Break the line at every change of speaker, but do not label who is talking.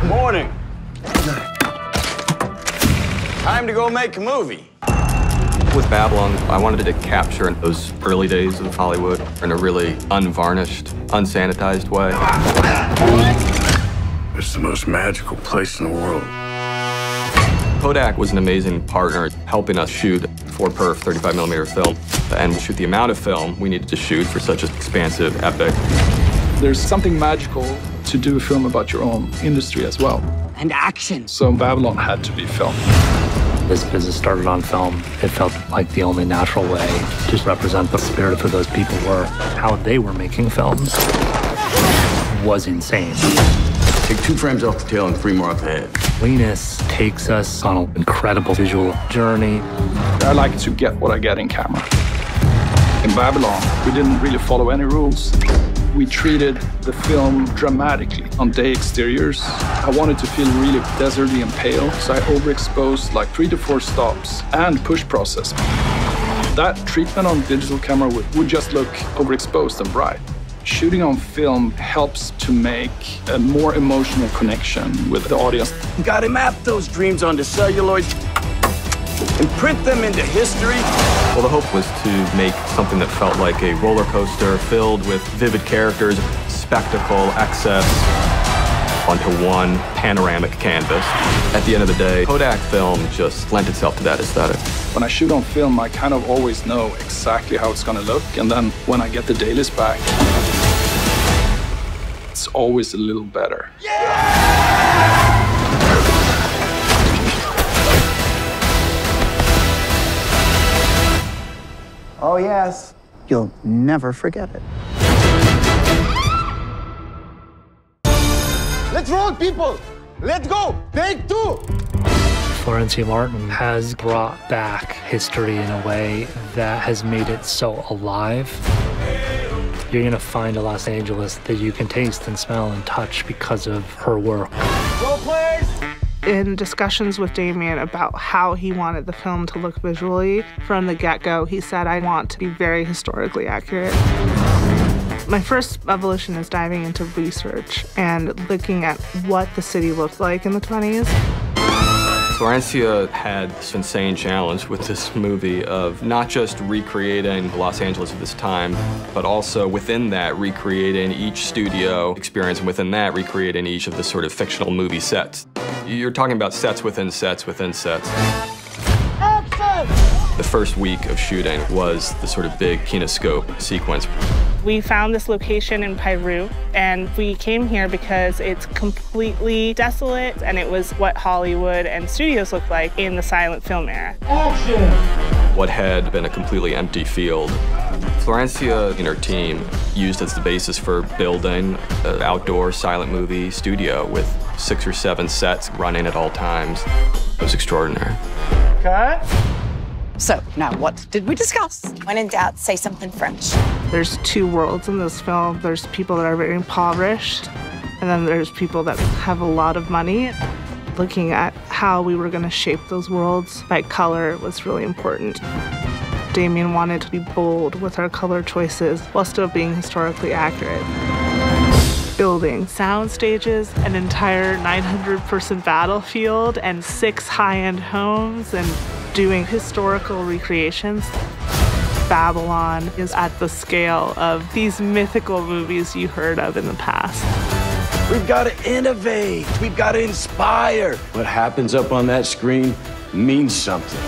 Morning. Time to go make a movie.
With Babylon, I wanted to capture those early days of Hollywood in a really unvarnished, unsanitized way.
It's the most magical place in the world.
Kodak was an amazing partner, helping us shoot 4-perf 35mm film and shoot the amount of film we needed to shoot for such an expansive epic.
There's something magical to do a film about your own industry as well.
And action.
So Babylon had to be filmed.
This business started on film. It felt like the only natural way to represent the spirit of who those people were. How they were making films was insane.
Take 2 frames off the tail and 3 more off the head.
Linus takes us on an incredible visual journey.
I like to get what I get in camera. In Babylon, we didn't really follow any rules. We treated the film dramatically on day exteriors. I wanted to feel really deserty and pale, so I overexposed like 3 to 4 stops and push process. That treatment on digital camera would just look overexposed and bright. Shooting on film helps to make a more emotional connection with the audience.
You gotta map those dreams onto celluloid and print them into history.
Well, the hope was to make something that felt like a roller coaster filled with vivid characters, spectacle, excess, onto one panoramic canvas. At the end of the day, Kodak film just lent itself to that aesthetic.
When I shoot on film, I kind of always know exactly how it's gonna look, and then when I get the dailies back, it's always a little better.
Oh, yes. You'll never forget it.
Let's roll, people! Let's go! Take 2!
Florencia Martin has brought back history in a way that has made it so alive. You're going to find a Los Angeles that you can taste and smell and touch because of her work.
Go, please!
In discussions with Damien about how he wanted the film to look visually, from the get-go, he said, I want to be very historically accurate. My first evolution is diving into research and looking at what the city looked like in the 20s.
Florencia had this insane challenge with this movie of not just recreating Los Angeles of this time, but also within that recreating each studio experience, and within that recreating each of the sort of fictional movie sets. You're talking about sets within sets within sets.
Action!
The first week of shooting was the sort of big kinescope sequence.
We found this location in Peru, and we came here because it's completely desolate, and it was what Hollywood and studios looked like in the silent film era.
Action!
What had been a completely empty field, Florencia and her team used as the basis for building an outdoor silent movie studio with 6 or 7 sets running at all times. It was extraordinary.
Cut!
So, now what did we discuss?
When in doubt, say something French.
There's 2 worlds in this film. There's people that are very impoverished, and then there's people that have a lot of money. Looking at how we were going to shape those worlds by color was really important. Damien wanted to be bold with our color choices while still being historically accurate. Building sound stages, an entire 900-person battlefield, and 6 high-end homes, and doing historical recreations. Babylon is at the scale of these mythical movies you heard of in the past.
We've got to innovate. We've got to inspire. What happens up on that screen means something.